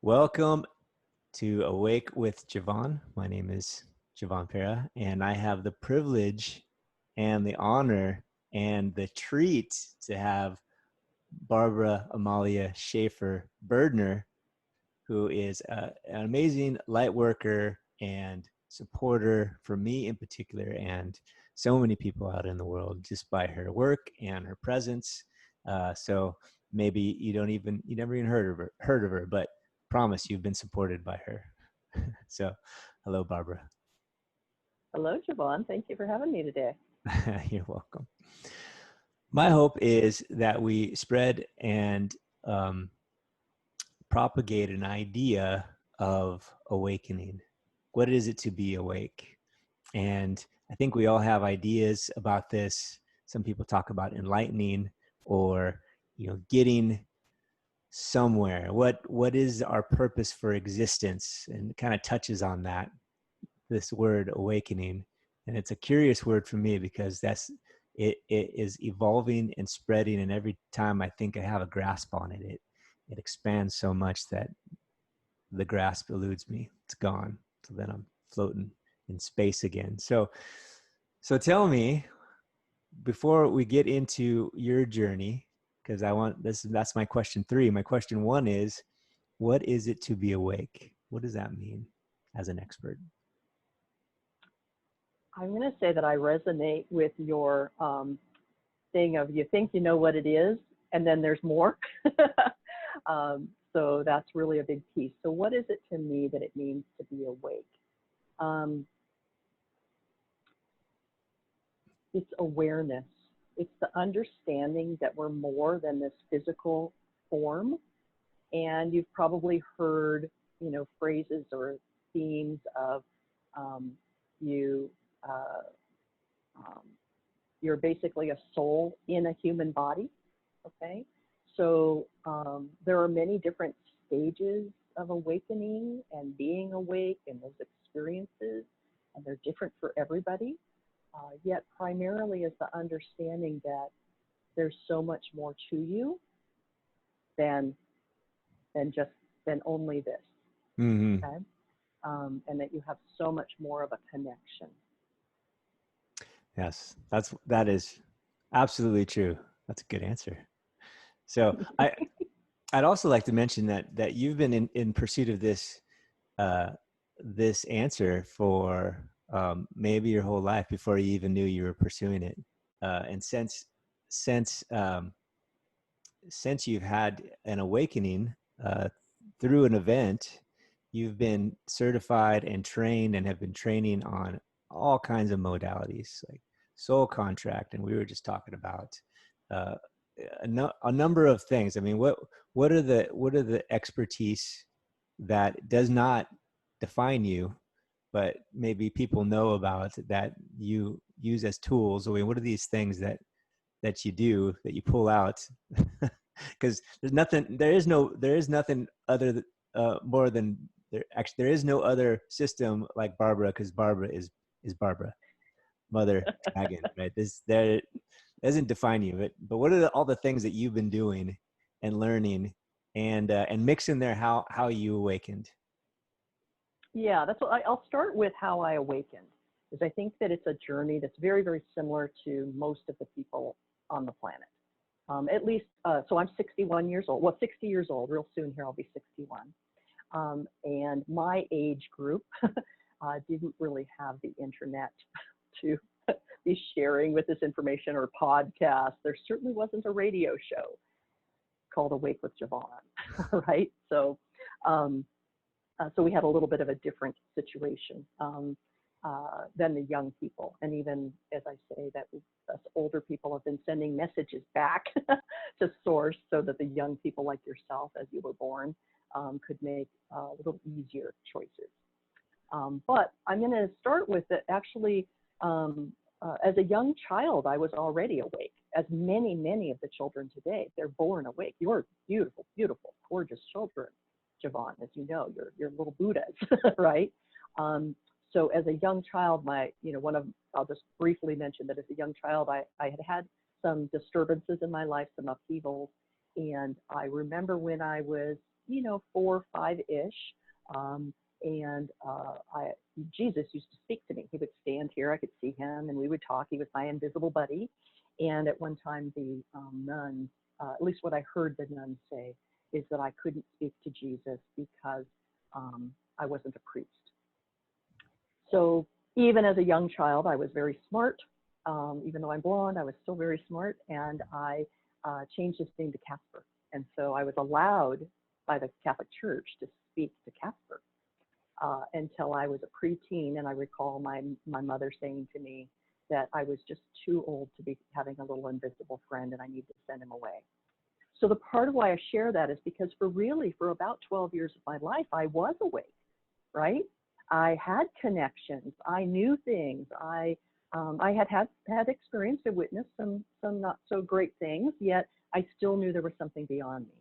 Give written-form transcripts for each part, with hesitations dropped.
Welcome to Awake with Jevon. My name is Jevon Pera, and I have the privilege and the honor and the treat to have Barbera Ammahlia Schaefer-Berdner, who is an amazing light worker and supporter for me in particular, and so many people out in the world just by her work and her presence. So maybe you never even heard of her, but promise you've been supported by her. So, hello, Barbara. Hello, Jevon. Thank you for having me today. You're welcome. My hope is that we spread and propagate an idea of awakening. What is it to be awake? And I think we all have ideas about this. Some people talk about enlightening or, getting somewhere. What is our purpose for existence? And it kind of touches on that, this word awakening. And it's a curious word for me because it is evolving and spreading. And every time I think I have a grasp on it, it expands so much that the grasp eludes me. It's gone. So then I'm floating in space again. So tell me, before we get into your journey, because that's my question 3. My question 1 is, what is it to be awake? What does that mean as an expert? I'm going to say that I resonate with your thing of you think you know what it is, and then there's more. So that's really a big piece. So what is it to me that it means to be awake? It's awareness. It's the understanding that we're more than this physical form. And you've probably heard, phrases or themes of you're basically a soul in a human body, okay? So there are many different stages of awakening and being awake and those experiences, and they're different for everybody. Yet primarily is the understanding that there's so much more to you than only this, Mm-hmm. okay? And that you have so much more of a connection. Yes, that is absolutely true. That's a good answer. So I'd also like to mention that you've been in pursuit of this this answer for maybe your whole life before you even knew you were pursuing it. And since you've had an awakening through an event, you've been certified and trained and have been training on all kinds of modalities like soul contract. And we were just talking about a number of things. I mean, what are the expertise that does not define you, but maybe people know about that you use as tools? I mean, what are these things that you do, that you pull out? Because there is nothing other more than there is no other system like Barbara, because Barbara is Barbara, Mother Dragon, right? There doesn't define you, but what are all the things that you've been doing and learning and mix in there how you awakened? Yeah, that's what I'll start with how I awakened, because I think that it's a journey that's very, very similar to most of the people on the planet. At least, so I'm 61 years old. Well, 60 years old. Real soon here, I'll be 61. And my age group didn't really have the internet to be sharing with this information or podcast. There certainly wasn't a radio show called Awake with Jevon, right? So we had a little bit of a different situation than the young people. And even as I say that, us older people have been sending messages back to source so that the young people like yourself, as you were born, could make a little easier choices. But I'm going to start with that actually, as a young child, I was already awake, as many, many of the children today. They're born awake. You're beautiful, beautiful, gorgeous children, Jevon, as you know, you're little Buddhas, right? So as a young child, I'll just briefly mention that as a young child, I had some disturbances in my life, some upheavals. And I remember when I was 4, 5-ish. And Jesus used to speak to me. He would stand here, I could see him, and we would talk. He was my invisible buddy. And at one time, the nuns, at least what I heard the nuns say, is that I couldn't speak to Jesus because I wasn't a priest. So even as a young child, I was very smart. Even though I'm blonde, I was still very smart, and I changed his name to Casper. And so I was allowed by the Catholic Church to speak to Casper until I was a preteen. And I recall my mother saying to me that I was just too old to be having a little invisible friend, and I need to send him away. So the part of why I share that is because for about 12 years of my life, I was awake, right? I had connections. I knew things. I had experience and witnessed some not so great things, yet I still knew there was something beyond me.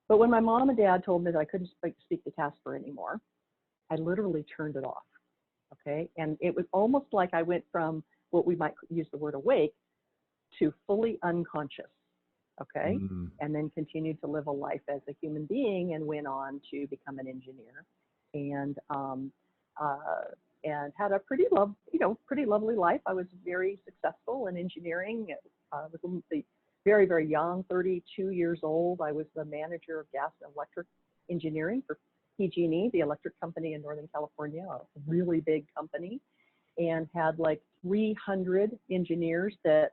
But when my mom and dad told me that I couldn't speak to Casper anymore, I literally turned it off, okay? And it was almost like I went from what we might use the word awake to fully unconscious, okay? And then continued to live a life as a human being and went on to become an engineer. And had a pretty lovely life. I was very successful in engineering. I was very, very young, 32 years old. I was the manager of gas and electric engineering for PG&E, the electric company in Northern California, a really big company, and had like 300 engineers that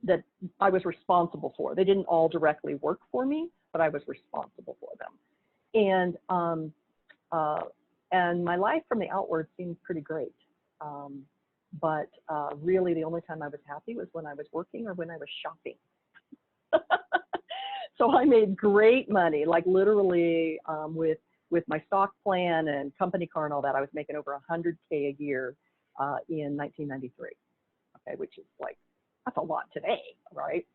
that I was responsible for. They didn't all directly work for me, but I was responsible for them. And my life from the outward seemed pretty great. But really the only time I was happy was when I was working or when I was shopping. So I made great money, like literally with my stock plan and company car and all that, I was making over $100K a year in 1993, okay, which is like, that's a lot today, right?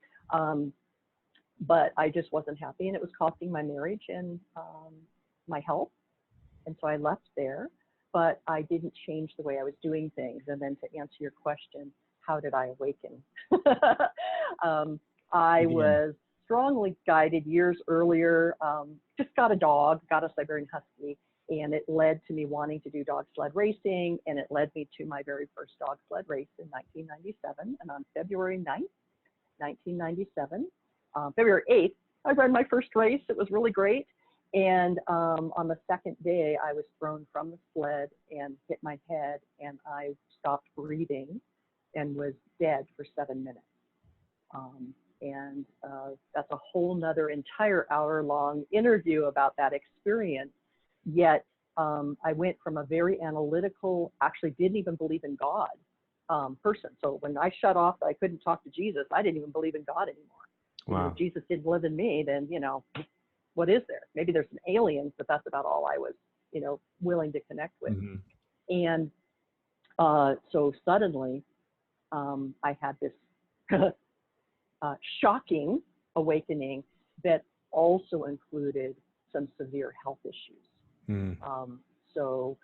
But I just wasn't happy, and it was costing my marriage and my health. And so I left there, but I didn't change the way I was doing things. And then to answer your question, how did I awaken? I was strongly guided years earlier, just got a dog, got a Siberian Husky, and it led to me wanting to do dog sled racing, and it led me to my very first dog sled race in 1997. And on February 9th, 1997, February 8th, I ran my first race. It was really great. And on the second day, I was thrown from the sled and hit my head, and I stopped breathing and was dead for 7 minutes. That's a whole nother entire hour-long interview about that experience. Yet I went from a very analytical, actually didn't even believe in God person. So when I shut off, I couldn't talk to Jesus. I didn't even believe in God anymore. Wow. If Jesus didn't live in me, then, what is there? Maybe there's some aliens, but that's about all I was, willing to connect with. And so suddenly I had this shocking awakening that also included some severe health issues. So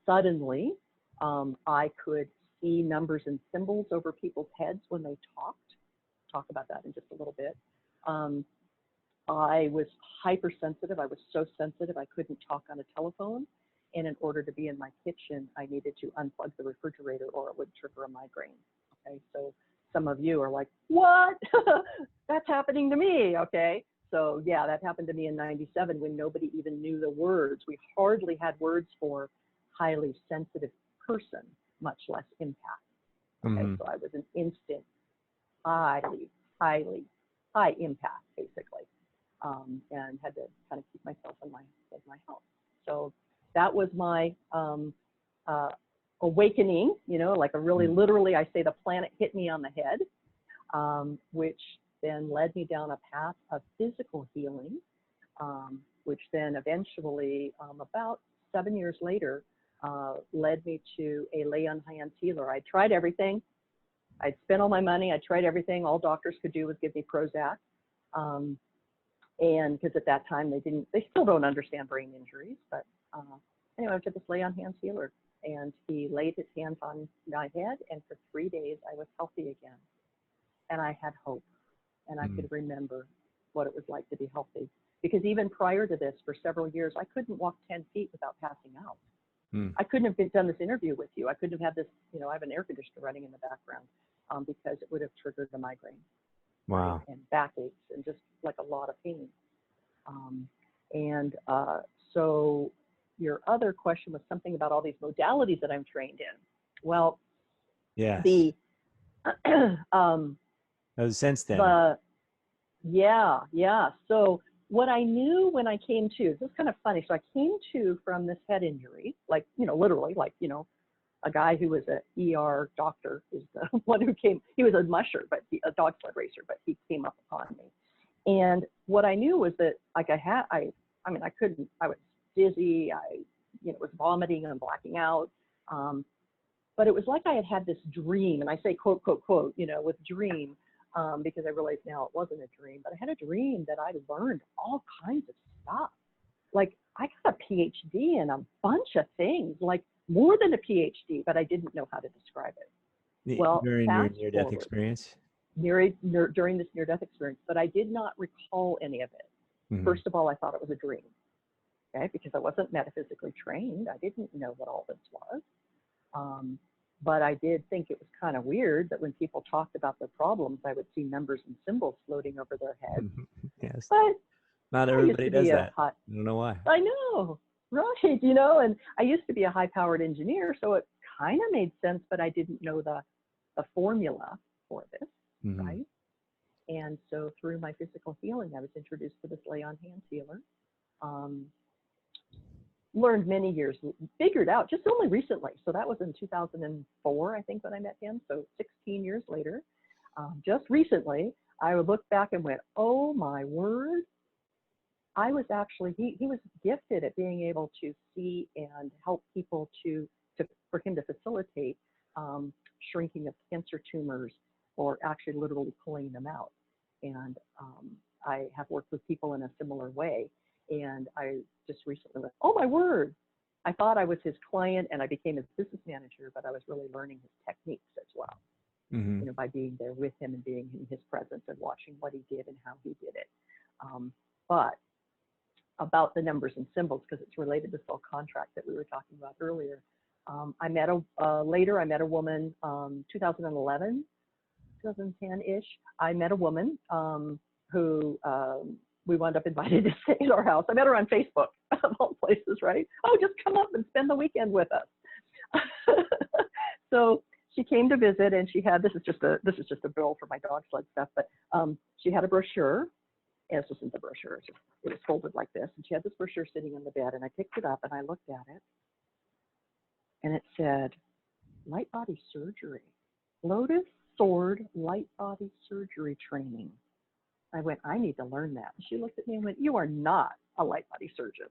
suddenly I could see numbers and symbols over people's heads when they talked. Talk about that in just a little bit. I was hypersensitive. I was so sensitive I couldn't talk on a telephone. And in order to be in my kitchen, I needed to unplug the refrigerator or it would trigger a migraine. Okay, so some of you are like, what? That's happening to me, okay? So yeah, that happened to me in 97 when nobody even knew the words. We hardly had words for highly sensitive person, much less empath. Okay, so I was an instant, high impact, basically, and had to kind of keep myself in my health. So that was my awakening, like a really literally, I say the planet hit me on the head, which then led me down a path of physical healing, which then eventually, about 7 years later, led me to a lay on hands healer. I tried everything. I'd spent all my money. I tried everything. All doctors could do was give me Prozac. And because at that time they still don't understand brain injuries. But anyway, I went to this lay on hands healer, and he laid his hands on my head, and for 3 days I was healthy again. And I had hope, and I could remember what it was like to be healthy. Because even prior to this, for several years, I couldn't walk 10 feet without passing out. I couldn't have done this interview with you. I couldn't have had this, you know, I have an air conditioner running in the background because it would have triggered a migraine. Wow. Right? And backaches and just like a lot of pain. So your other question was something about all these modalities that I'm trained in. Well, yes. the since then. Yeah. So what I knew when I came to, this is kind of funny. So I came to from this head injury, like, you know, literally, like, you know, a guy who was an ER doctor is the one who came. He was a musher, but a dog sled racer, but he came up upon me. And what I knew was that, like, I couldn't. I was dizzy. Was vomiting and blacking out. But it was like I had had this dream, and I say quote, quote, quote, you know, with dream, because I realize now it wasn't a dream, but I had a dream that I learned all kinds of stuff. Like, I got a PhD in a bunch of things, like more than a PhD, but I didn't know how to describe it. Well, during your near-death experience? During this near-death experience, but I did not recall any of it. Mm-hmm. First of all, I thought it was a dream, okay, because I wasn't metaphysically trained. I didn't know what all this was. But I did think it was kind of weird that when people talked about their problems, I would see numbers and symbols floating over their heads. Yes. But not everybody does that. I don't know why. I know, right? You know, and I used to be a high-powered engineer, so it kind of made sense, but I didn't know the formula for this, mm-hmm. right? And so through my physical healing, I was introduced to this lay on hands healer. Learned many years, figured out just only recently. So that was in 2004, I think, when I met him. So 16 years later, just recently, I would look back and went, oh my word. I was actually, he was gifted at being able to see and help people for him to facilitate shrinking of cancer tumors, or actually literally pulling them out. And I have worked with people in a similar way. And I just recently went, oh my word. I thought I was his client and I became his business manager, but I was really learning his techniques as well. Mm-hmm. You know, by being there with him and being in his presence and watching what he did and how he did it. But about the numbers and symbols, because it's related to soul contract that we were talking about earlier. I met a woman, 2011, 2010-ish. I met a woman who we wound up invited to stay at our house. I met her on Facebook, of all places, right? Oh, just come up and spend the weekend with us. So she came to visit, and she had, this is just a bill for my dog sled stuff, but she had a brochure. And this isn't the brochure, it was folded like this. And she had this brochure sitting on the bed, and I picked it up and I looked at it, and it said, light body surgery, Lotus Sword light body surgery training. I went, I need to learn that. And she looked at me and went, you are not a light body surgeon.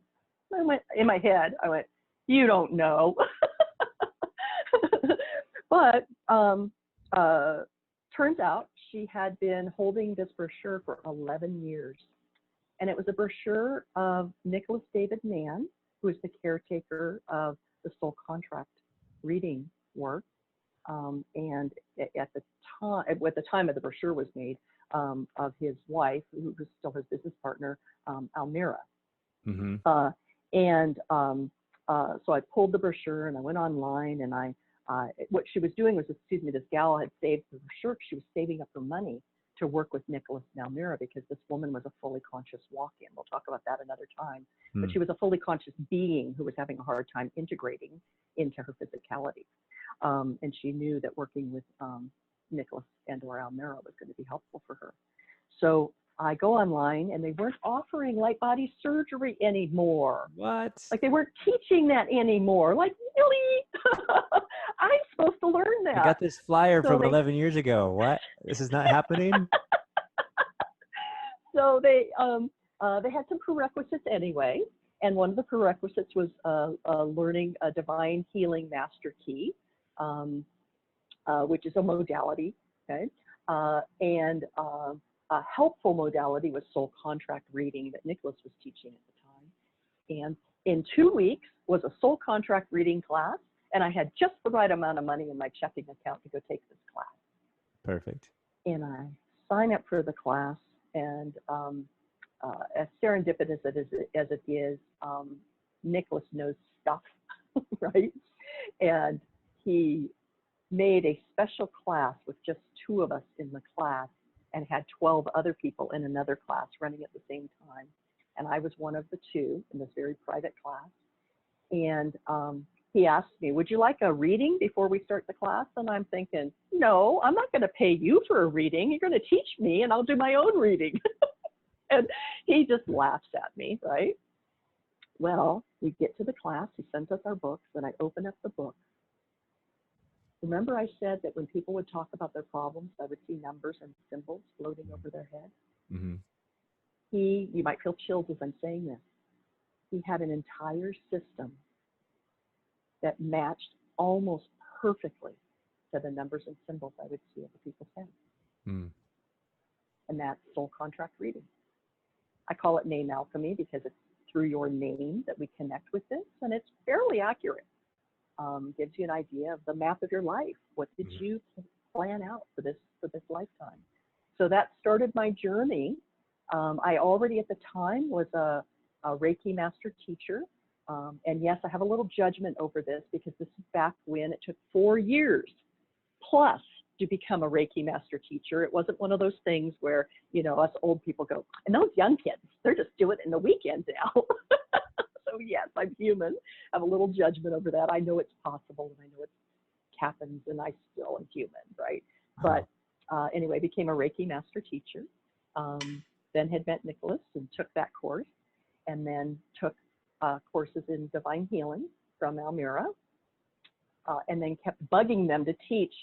And I went, in my head, I went, you don't know. But turns out she had been holding this brochure for 11 years. And it was a brochure of Nicholas David Mann, who is the caretaker of the soul contract reading work. And at the time of the brochure was made, of his wife, who was still his business partner, Ammaliah. Mm-hmm. So I pulled the brochure and I went online, and what she was doing was, this gal had saved the brochure. She was saving up her money to work with Nicholas and Ammaliah, because this woman was a fully conscious walk-in. We'll talk about that another time. Mm. But she was a fully conscious being who was having a hard time integrating into her physicality. And she knew that working with Nicholas and or Ammaliah was going to be helpful for her. So I go online, and they weren't offering light body surgery anymore. What? Like, they weren't teaching that anymore. Like, really? I'm supposed to learn that. I got this flyer from 11 years ago. What? This is not happening? So they had some prerequisites anyway. And one of the prerequisites was learning a divine healing master key, which is a modality, okay? And a helpful modality was soul contract reading that Nicholas was teaching at the time. And in 2 weeks was a soul contract reading class, and I had just the right amount of money in my checking account to go take this class. Perfect. And I signed up for the class, and as serendipitous as it is, Nicholas knows stuff, right? And he made a special class with just 2 of us in the class and had 12 other people in another class running at the same time. And I was one of the 2 in this very private class. And he asked me, would you like a reading before we start the class? And I'm thinking, no, I'm not going to pay you for a reading. You're going to teach me and I'll do my own reading. And he just laughs at me, right? Well, we get to the class, he sends us our books, and I open up the book. Remember I said that when people would talk about their problems, I would see numbers and symbols floating over their head? Mm-hmm. You might feel chills as I'm saying this. He had an entire system that matched almost perfectly to the numbers and symbols I would see over people's heads. Mm. And that's soul contract reading. I call it name alchemy because it's through your name that we connect with this, and it's fairly accurate. Gives you an idea of the map of your life. What did you plan out for this lifetime? So that started my journey. I already at the time was a Reiki master teacher. And yes, I have a little judgment over this because this is back when it took 4 years plus to become a Reiki master teacher. It wasn't one of those things where, you know, us old people go, and those young kids, they're just doing it in the weekends now. So yes, I'm human. I have a little judgment over that. I know it's possible and I know it happens and I still am human, right? But anyway, became a Reiki master teacher. Then had met Nicholas and took that course, and then took courses in divine healing from Almira, and then kept bugging them to teach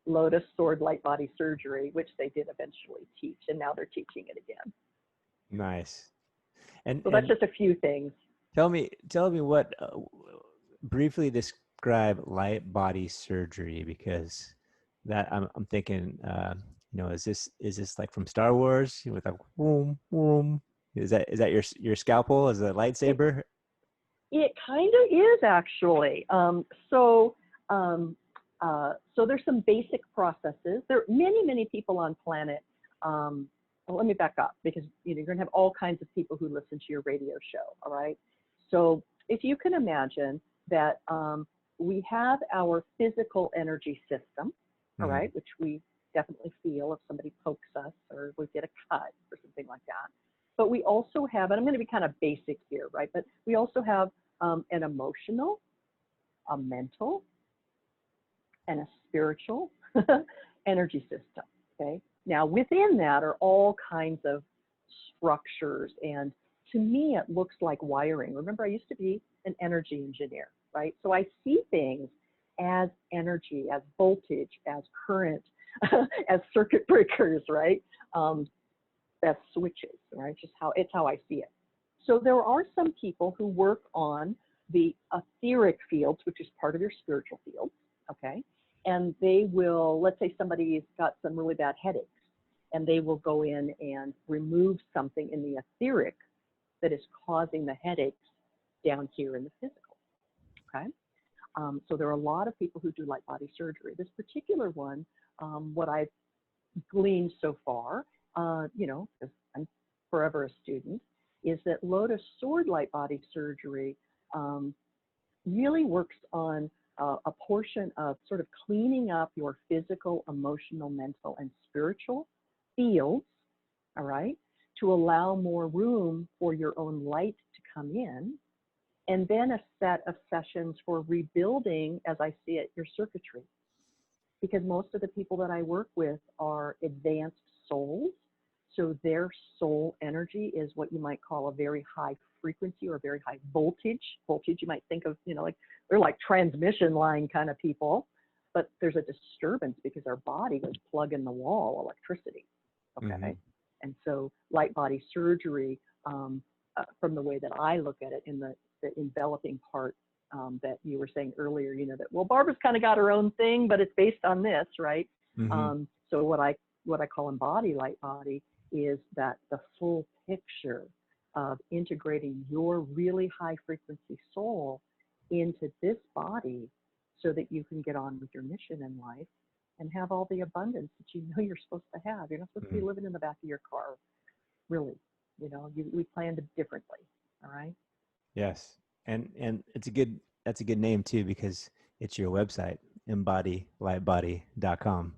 Lotus Sword Light Body Surgery, which they did eventually teach, and now they're teaching it again. Nice. And so that's just a few things. Tell me what, briefly describe light body surgery, because that I'm thinking, you know, is this like from Star Wars with a boom boom? Is that your scalpel as a lightsaber? It kind of is actually. So there's some basic processes. There are many people on planet. Well, let me back up, because you know, you're going to have all kinds of people who listen to your radio show. All right. So if you can imagine that we have our physical energy system, all right, which we definitely feel if somebody pokes us or we get a cut or something like that. But we also have, and I'm going to be kind of basic here, right? But we also have an emotional, a mental, and a spiritual energy system, okay? Now, within that are all kinds of structures, and to me, it looks like wiring. Remember, I used to be an energy engineer, right? So I see things as energy, as voltage, as current, as circuit breakers, right? As switches, right? It's how I see it. So there are some people who work on the etheric fields, which is part of your spiritual field, okay? And they will, let's say somebody's got some really bad headaches, and they will go in and remove something in the etheric that is causing the headaches down here in the physical, okay? So there are a lot of people who do light body surgery. This particular one, what I've gleaned so far, you know, because I'm forever a student, is that Lotus Sword Light Body Surgery really works on a portion of sort of cleaning up your physical, emotional, mental, and spiritual fields, all right, to allow more room for your own light to come in, and then a set of sessions for rebuilding, as I see it, your circuitry. Because most of the people that I work with are advanced souls, so their soul energy is what you might call a very high frequency or a very high voltage. Voltage, you might think of, you know, like they're like transmission line kind of people, but there's a disturbance because our body was plug in the wall electricity, okay? And so light body surgery, from the way that I look at it in the enveloping part that you were saying earlier, you know, that, well, Barbara's kind of got her own thing, but it's based on this, right? So what I call EmbodyLightbody is that the full picture of integrating your really high frequency soul into this body so that you can get on with your mission in life and have all the abundance that you know you're supposed to have. You're not supposed to be living in the back of your car, really. We planned differently. All right. Yes. And that's a good name too, because it's your website, EmbodyLightbody.com.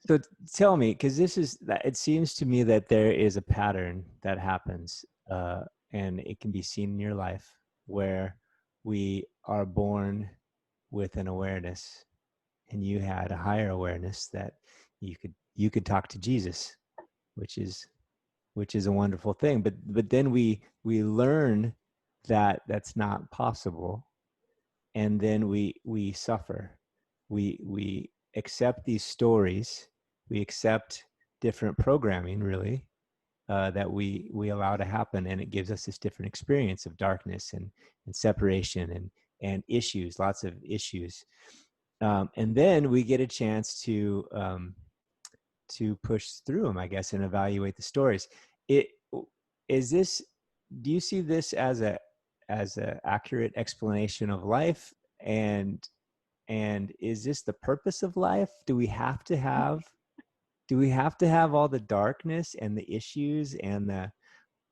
So tell me, because it seems to me that there is a pattern that happens, and it can be seen in your life where we are born with an awareness, and you had a higher awareness that you could talk to Jesus, which is a wonderful thing. But then we learn that that's not possible, and then we suffer. We accept these stories, we accept different programming, really, that we allow to happen, and it gives us this different experience of darkness and separation and issues, lots of issues, and then we get a chance to push through them, I guess, and evaluate the stories. It is this. Do you see this as a accurate explanation of life? And is this the purpose of life? Do we have to have all the darkness and the issues and I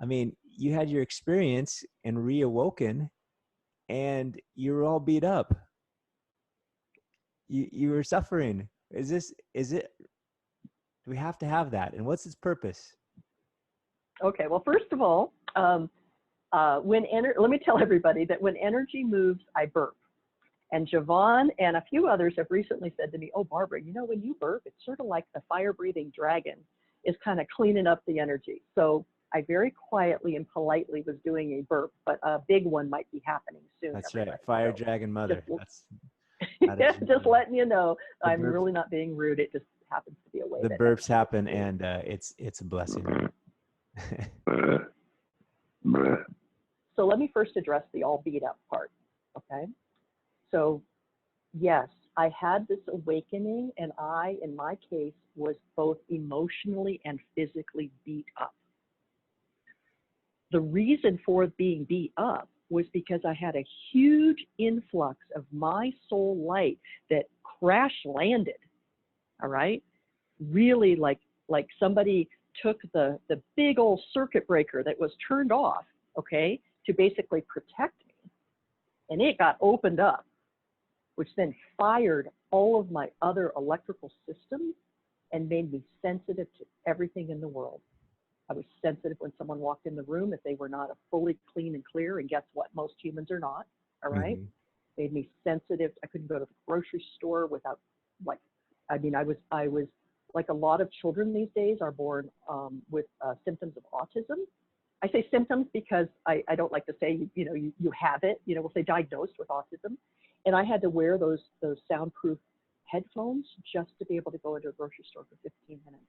mean, you had your experience and reawoken, and you were all beat up. You were suffering. Is it do we have to have that? And what's its purpose? Okay. Well, first of all, let me tell everybody that when energy moves, I burp. And Jevon and a few others have recently said to me, "Oh, Barbara, when you burp, it's sort of like the fire-breathing dragon is kind of cleaning up the energy." So I very quietly and politely was doing a burp, but a big one might be happening soon. That's Everybody. right. Fire So dragon mother. just letting you know, The I'm burps, really not being rude. It just happens to be a way the that burps energy happen, moves. and it's a blessing. So let me first address the all beat up part. Okay. So yes, I had this awakening, and I, in my case, was both emotionally and physically beat up. The reason for being beat up was because I had a huge influx of my soul light that crash landed. All right. Really like somebody took the big old circuit breaker that was turned off, okay, to basically protect me. And it got opened up, which then fired all of my other electrical systems and made me sensitive to everything in the world. I was sensitive when someone walked in the room if they were not a fully clean and clear, and guess what? Most humans are not, all right? Mhm. Made me sensitive. I couldn't go to the grocery store without, I was like a lot of children these days are born with symptoms of autism. I say symptoms because I don't like to say, you have it, we'll say diagnosed with autism. And I had to wear those soundproof headphones just to be able to go into a grocery store for 15 minutes.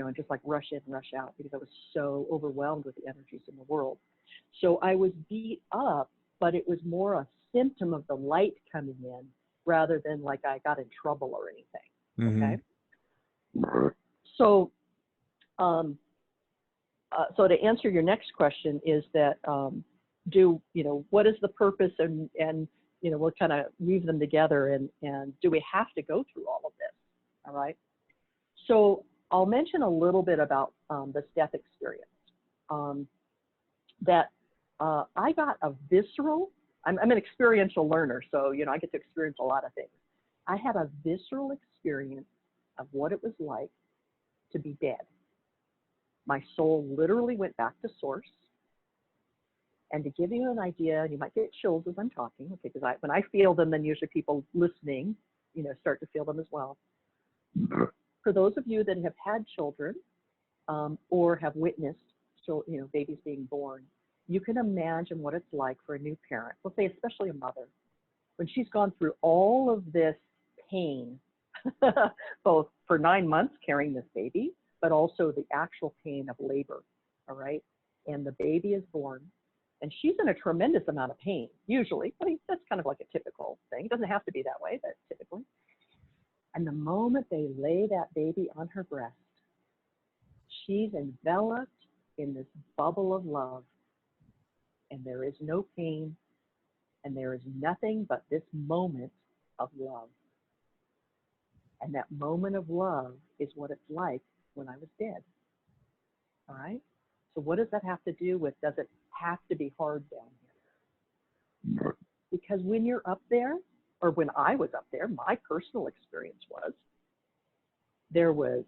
And just like rush in, rush out, because I was so overwhelmed with the energies in the world. So I was beat up, but it was more a symptom of the light coming in rather than like I got in trouble or anything. Okay. So, so to answer your next question is that, what is the purpose, and we'll kind of weave them together, and do we have to go through all of this? All right. So I'll mention a little bit about this death experience. That I got a visceral, I'm an experiential learner, so I get to experience a lot of things. I had a visceral experience of what it was like to be dead. My soul literally went back to source. And to give you an idea, and you might get chills as I'm talking, okay, because when I feel them, then usually people listening, start to feel them as well. For those of you that have had children or have witnessed, babies being born, you can imagine what it's like for a new parent, let's say especially a mother, when she's gone through all of this pain, both for 9 months carrying this baby, but also the actual pain of labor, all right? And the baby is born, and she's in a tremendous amount of pain, usually. I mean, that's kind of like a typical thing. It doesn't have to be that way, but typically. And the moment they lay that baby on her breast, she's enveloped in this bubble of love, and there is no pain, and there is nothing but this moment of love. And that moment of love is what it's like when I was dead. All right. So what does that have to do with, does it have to be hard down here? Because when you're up there, or when I was up there, my personal experience was there was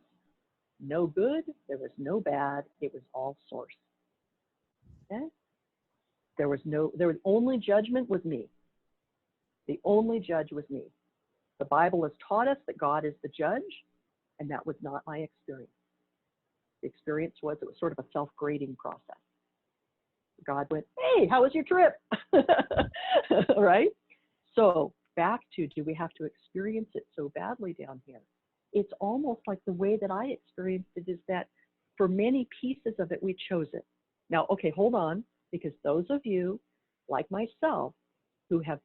no good, there was no bad, it was all source. Okay? There was only judgment was me. The only judge was me. The Bible has taught us that God is the judge, and that was not my experience. The experience was, it was sort of a self-grading process. God went, hey, how was your trip? Right? So back to, do we have to experience it so badly down here? It's almost like the way that I experienced it is that for many pieces of it, we chose it. Now, okay, hold on, because those of you, like myself, who have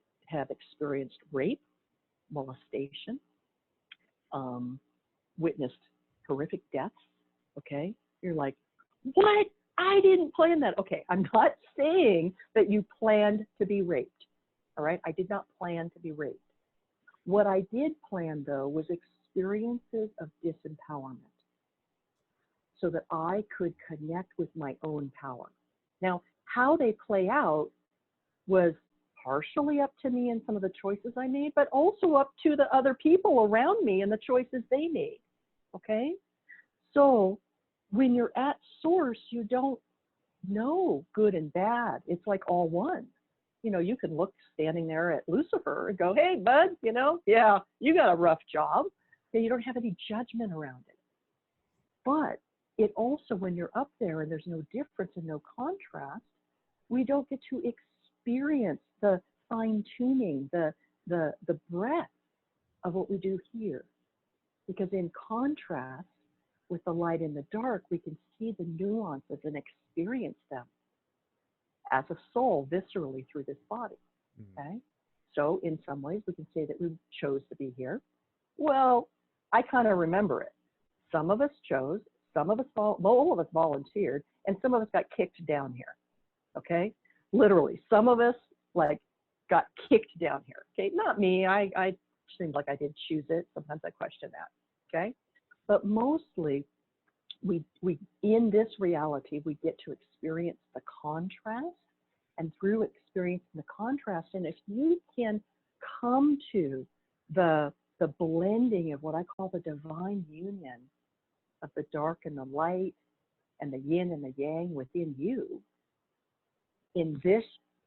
experienced rape, molestation, witnessed horrific deaths, okay? You're like, what? I didn't plan that. Okay, I'm not saying that you planned to be raped, all right? I did not plan to be raped. What I did plan, though, was experiences of disempowerment so that I could connect with my own power. Now, how they play out was partially up to me and some of the choices I made, but also up to the other people around me and the choices they made, okay? So when you're at source, you don't know good and bad. It's like all one. You know, you can look standing there at Lucifer and go, hey, bud, you know, yeah, you got a rough job. Yeah, you don't have any judgment around it. But it also, when you're up there and there's no difference and no contrast, we don't get to experience the fine-tuning, the breadth of what we do here. Because in contrast with the light and the dark, we can see the nuances and experience them as a soul viscerally through this body, okay? So in some ways, we can say that we chose to be here. Well, I kind of remember it. Some of us chose, some of us, all of us volunteered, and some of us got kicked down here, okay? Literally, some of us like got kicked down here, okay? Not me, I seemed like I did choose it. Sometimes I question that, okay? But mostly, we in this reality, we get to experience the contrast, and through experiencing the contrast, and if you can come to the blending of what I call the divine union of the dark and the light and the yin and the yang within you in this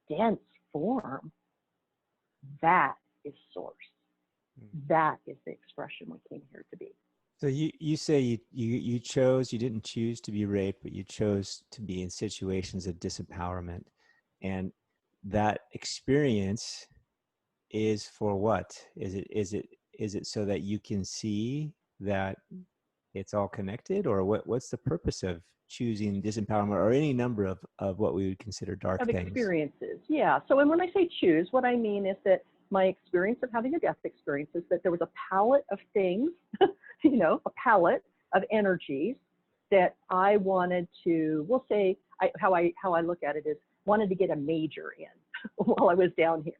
dense form, that is source. That is the expression we came here to be. So you say you chose, you didn't choose to be raped, but you chose to be in situations of disempowerment. And that experience is for what? Is it so that you can see that it's all connected, or what's the purpose of choosing disempowerment or any number of what we would consider dark Of things? experiences, yeah. So and when I say choose, what I mean is that my experience of having a death experience is that there was a palette of things, you know, a palette of energies that I wanted to, we'll say, how I look at it is wanted to get a major in while I was down here,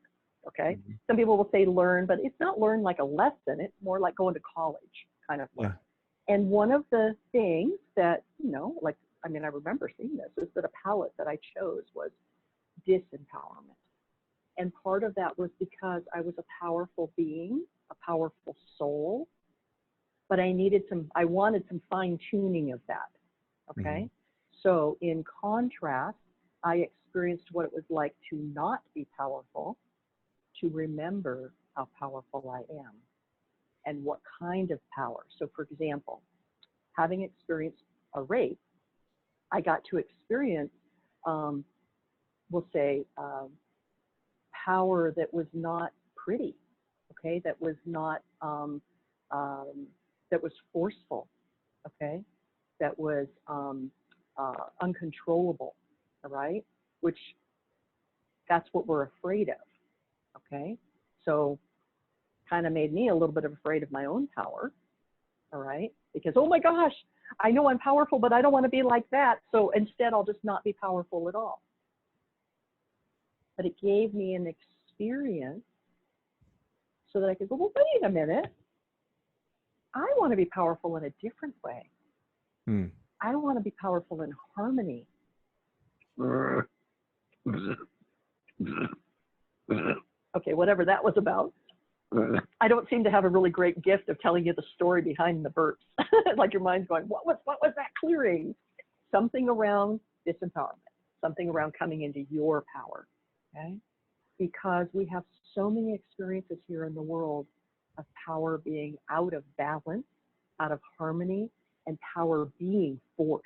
okay? Mm-hmm. Some people will say learn, but it's not learn like a lesson. It's more like going to college kind of learn. Yeah. And one of the things that, you know, like, I mean, I remember seeing this, is that a palette that I chose was disempowerment. And part of that was because I was a powerful being, a powerful soul, but I wanted some fine tuning of that, okay? Mm-hmm. So in contrast, I experienced what it was like to not be powerful, to remember how powerful I am and what kind of power. So for example, having experienced a rape, I got to experience, we'll say, power that was not pretty, okay? That was not, that was forceful, okay? That was uncontrollable, all right? Which, that's what we're afraid of, okay? So kind of made me a little bit afraid of my own power, all right? Because, oh my gosh, I know I'm powerful, but I don't want to be like that. So instead, I'll just not be powerful at all. But it gave me an experience so that I could go, well, wait a minute. I want to be powerful in a different way. I want to be powerful in harmony. Okay, whatever that was about. I don't seem to have a really great gift of telling you the story behind the burps. Like your mind's going, what was that clearing? Something around disempowerment, something around coming into your power, okay? Because we have so many experiences here in the world of power being out of balance, out of harmony, and power being force.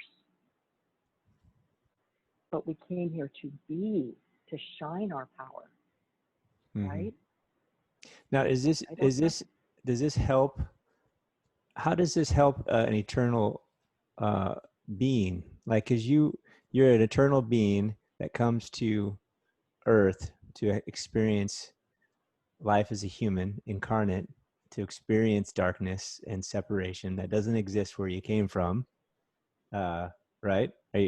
But we came here to be, to shine our power, right? Now, does this help? How does this help an eternal being? Like, cause you're an eternal being that comes to Earth to experience life as a human incarnate, to experience darkness and separation that doesn't exist where you came from. Right? Are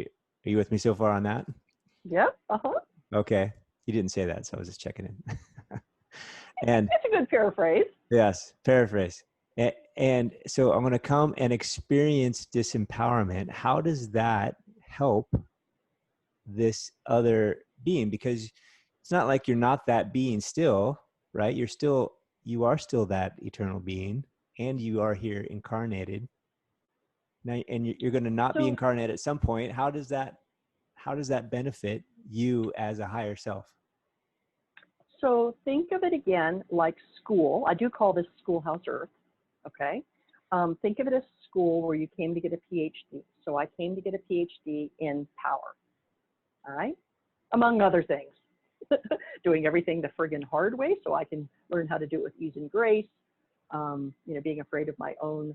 you with me so far on that? Yep. Uh-huh. Okay. You didn't say that, so I was just checking in. And That's a good paraphrase. yes, paraphrase. And so I'm going to come and experience disempowerment. How does that help this other being? Because it's not like you're not that being still, right? You are still that eternal being, and you are here incarnated. Now, and you're going to not be incarnate at some point. How does that benefit you as a higher self? So think of it again like school. I do call this Schoolhouse Earth, okay? Think of it as school where you came to get a PhD. So I came to get a PhD in power, all right? Among other things. Doing everything the friggin' hard way so I can learn how to do it with ease and grace, being afraid of my own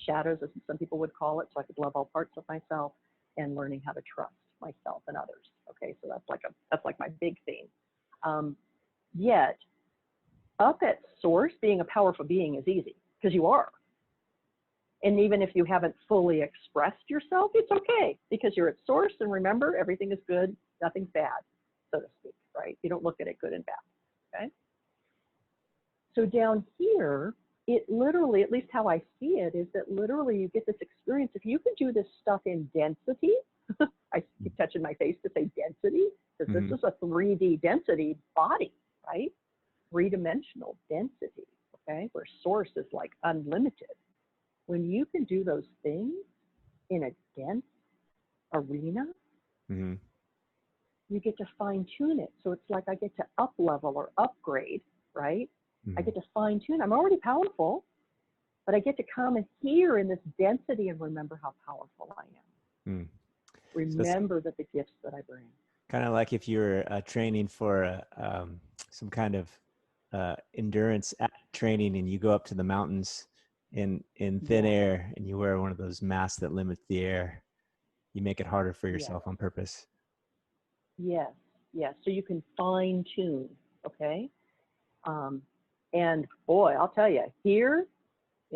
shadows, as some people would call it, so I could love all parts of myself, and learning how to trust myself and others. Okay, so that's like my big theme. Yet, up at source, being a powerful being is easy, because you are. And even if you haven't fully expressed yourself, it's okay, because you're at source, and remember, everything is good, nothing's bad, so to speak, right? You don't look at it good and bad, okay? So down here, it literally, at least how I see it, is that literally you get this experience. If you can do this stuff in density, I keep touching my face to say density, because this is a 3D density body, right? 3-dimensional density, okay? Where source is like unlimited. When you can do those things in a dense arena, you get to fine tune it. So it's like I get to up level or upgrade, right? I get to fine tune. I'm already powerful, but I get to come and here in this density and remember how powerful I am. Remember that the gifts that I bring. Kind of like if you're training for some kind of endurance training, and you go up to the mountains in thin air, and you wear one of those masks that limits the air. You make it harder for yourself on purpose. Yes. So you can fine tune, okay? And boy, I'll tell you, here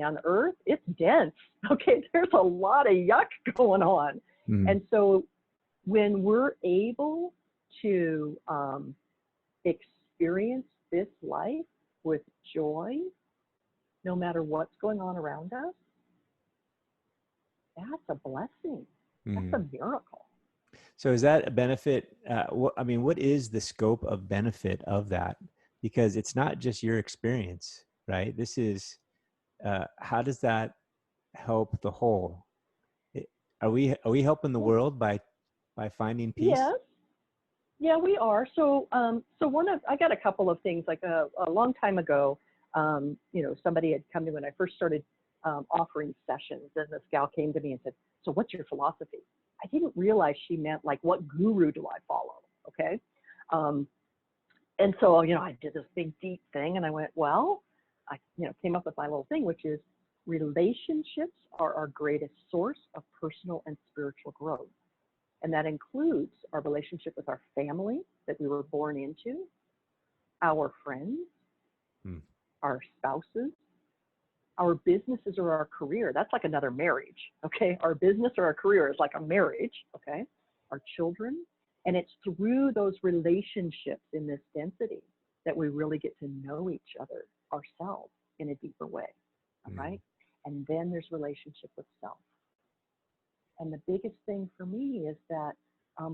on Earth, it's dense. Okay, there's a lot of yuck going on. And so when we're able to experience this life with joy, no matter what's going on around us, that's a blessing. That's a miracle. So is that a benefit? What is the scope of benefit of that? Because it's not just your experience, right? This is, how does that help the whole? Are we helping the world by finding peace? Yes. Yeah, we are. So, I got a couple of things. Like a long time ago, somebody had come to me when I first started offering sessions, and this gal came to me and said, "So, what's your philosophy?" I didn't realize she meant like, what guru do I follow? Okay. And so, I did this big deep thing, and I went, well, I came up with my little thing, which is relationships are our greatest source of personal and spiritual growth. And that includes our relationship with our family that we were born into, our friends, our spouses, our businesses or our career. That's like another marriage, okay? Our business or our career is like a marriage, okay? Our children. And it's through those relationships in this density that we really get to know each other, ourselves, in a deeper way, all right? And then there's relationship with self. And the biggest thing for me is that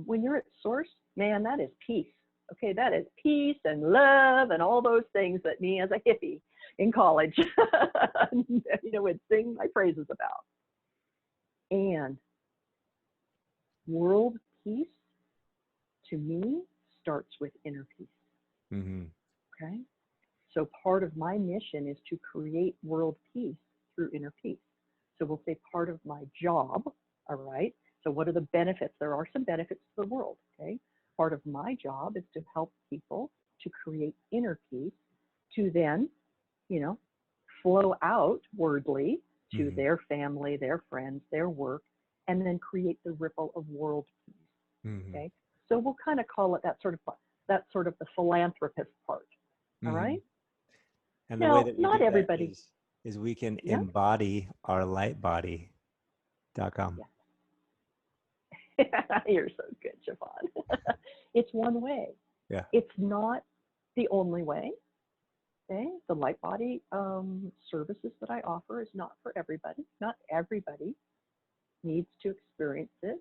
when you're at source, man, that is peace. Okay, that is peace and love and all those things that me as a hippie in college, would sing my praises about. And world peace, to me, starts with inner peace. Mm-hmm. Okay, so part of my mission is to create world peace through inner peace. So we'll say part of my job, all right? So what are the benefits? There are some benefits to the world, okay? Part of my job is to help people to create inner peace, to then, flow outwardly to Mm-hmm. their family, their friends, their work, and then create the ripple of world peace, Mm-hmm. okay? So we'll kind of call it that sort of the philanthropist part, all Mm-hmm. right? And the way Now, that we not do that everybody, is we can yeah, embody our lightbody.com. yeah. You're so good, Jevon. It's one way. Yeah. It's not the only way. Okay? The light body services that I offer is not for everybody. Not everybody needs to experience it.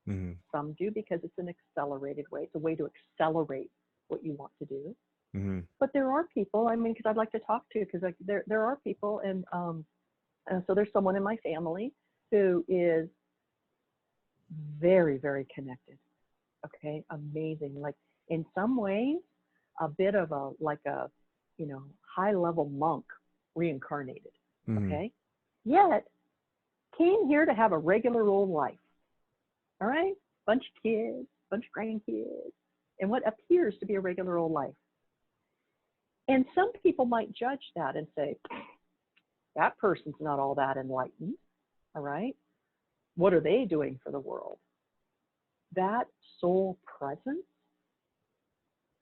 Mm-hmm. Some do because it's an accelerated way. It's a way to accelerate what you want to do. Mm-hmm. But there are people, because I'd like to talk to, because there are people, and so there's someone in my family who is very, very connected. Okay, amazing. Like in some ways, a bit of a high level monk reincarnated. Mm-hmm. Okay, yet came here to have a regular old life. All right, bunch of kids, bunch of grandkids, and what appears to be a regular old life. And some people might judge that and say, that person's not all that enlightened. All right, what are they doing for the world? That soul presence,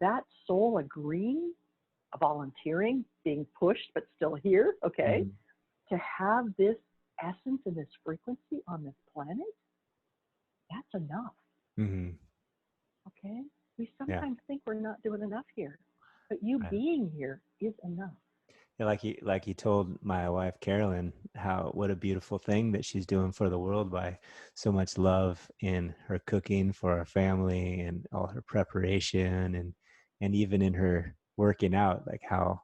that soul agreeing, volunteering, being pushed but still here, okay, Mm-hmm. to have this essence and this frequency on this planet, that's enough, Mm-hmm. okay? We Yeah. sometimes think we're not doing enough here, but you Right. being here is enough. Yeah, like you told my wife Carolyn what a beautiful thing that she's doing for the world by so much love in her cooking for our family and all her preparation and even in her working out, like how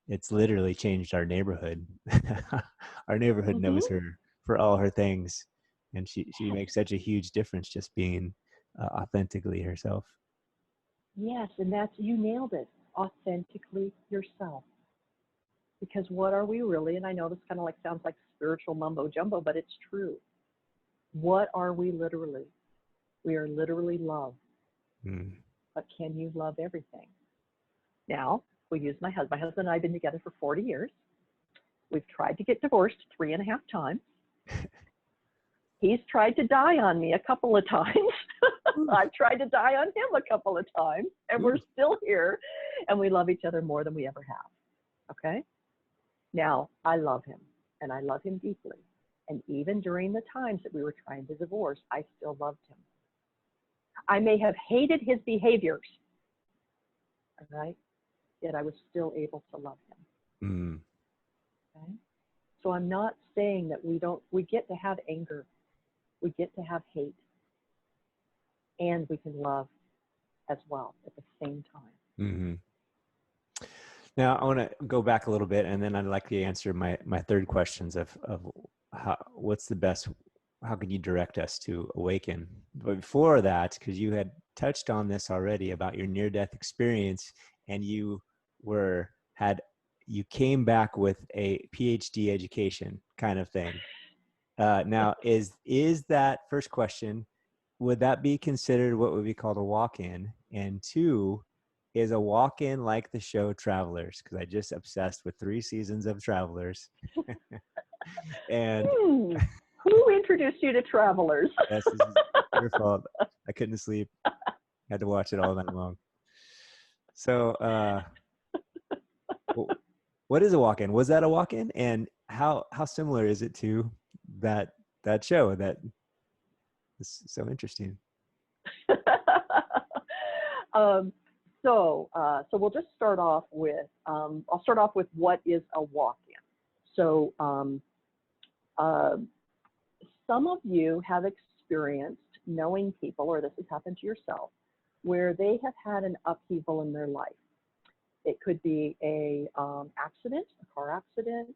it's literally changed our neighborhood. Our neighborhood Mm-hmm. knows her for all her things, and she makes such a huge difference just being authentically herself. Yes, and you nailed it, authentically yourself. Because what are we really? And I know this kind of sounds like spiritual mumbo jumbo, but it's true. What are we literally? We are literally love. Mm. But can you love everything? Now, we use my husband. My husband and I have been together for 40 years. We've tried to get divorced 3.5 times. He's tried to die on me a couple of times. I've tried to die on him a couple of times, and we're still here, and we love each other more than we ever have. Okay? Now, I love him, and I love him deeply. And even during the times that we were trying to divorce, I still loved him. I may have hated his behaviors, all right? Yet I was still able to love him. Mm. Okay? So I'm not saying that we get to have anger, we get to have hate, and we can love as well at the same time. Mm-hmm. Now I want to go back a little bit, and then I'd like to answer my third questions of what's the best, how can you direct us to awaken? But before that, because you had touched on this already about your near-death experience, and you came back with a PhD education kind of thing. Now, is that first question? Would that be considered what would be called a walk-in? And two, is a walk-in like the show Travelers? Because I just obsessed with 3 seasons of Travelers. And Who introduced you to Travelers? yes, this is your fault. I couldn't sleep. Had to watch it all night long. So, what is a walk-in? Was that a walk-in? And how similar is it to that show that is so interesting? So we'll just start off with, I'll start off with what is a walk-in. So some of you have experienced knowing people, or this has happened to yourself, where they have had an upheaval in their life. It could be a accident, a car accident,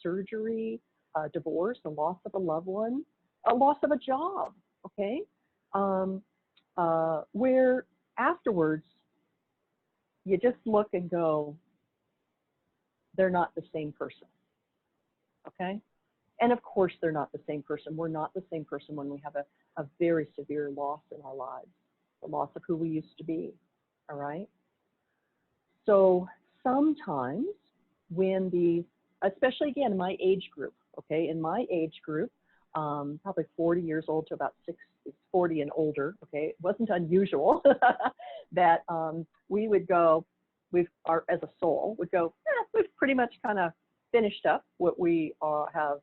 surgery, a divorce, a loss of a loved one, a loss of a job, okay? Where afterwards you just look and go, they're not the same person, okay? And of course they're not the same person. We're not the same person when we have a very severe loss in our lives, the loss of who we used to be, all right? So sometimes when these, especially again, my age group, okay, in my age group, probably 40 years old to about 40 and older, okay, it wasn't unusual that we would go, as a soul, would go, we've pretty much kind of finished up what we have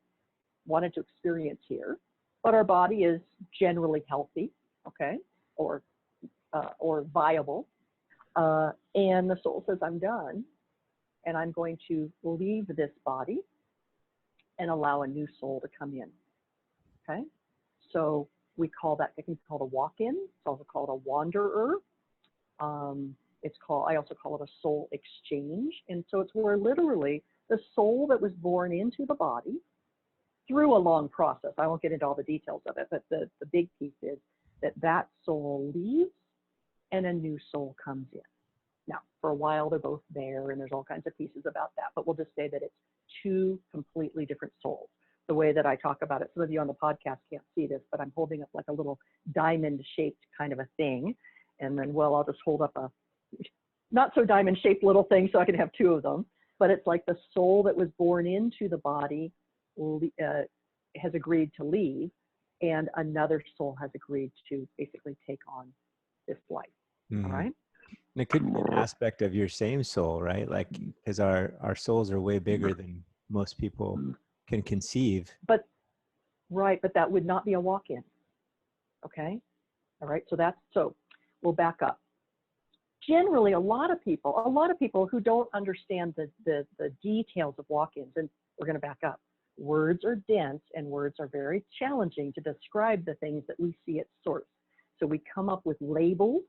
wanted to experience here, but our body is generally healthy, okay, or viable. And the soul says, I'm done, and I'm going to leave this body and allow a new soul to come in, okay? So we call that, it can be called a walk-in. It's also called a wanderer. I also call it a soul exchange. And so it's where literally the soul that was born into the body through a long process, I won't get into all the details of it, but the big piece is that soul leaves and a new soul comes in. Now, for a while, they're both there, and there's all kinds of pieces about that, but we'll just say that it's two completely different souls. The way that I talk about it, some of you on the podcast can't see this, but I'm holding up like a little diamond-shaped kind of a thing, and then, well, I'll just hold up a not-so-diamond-shaped little thing so I can have two of them, but it's like the soul that was born into the body has agreed to leave, and another soul has agreed to basically take on this life, all right? And it could be an aspect of your same soul, right? Like, because our souls are way bigger than most people can conceive. But that would not be a walk-in, okay? All right, so we'll back up. Generally, a lot of people who don't understand the details of walk-ins, and we're going to back up. Words are dense, and words are very challenging to describe the things that we see at source. So we come up with labels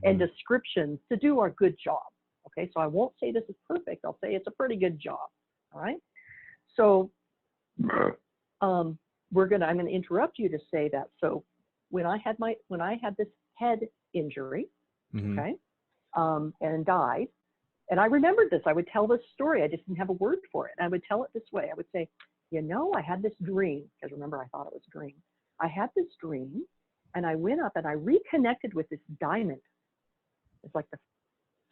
and descriptions to do our good job. Okay, so I won't say this is perfect. I'll say it's a pretty good job. All right. So I'm going to interrupt you to say that. So when I had this head injury, okay, and died, and I remembered this. I would tell this story. I just didn't have a word for it. And I would tell it this way. I would say, I had this dream, because remember, I thought it was a dream. I had this dream, and I went up and I reconnected with this diamond. It's like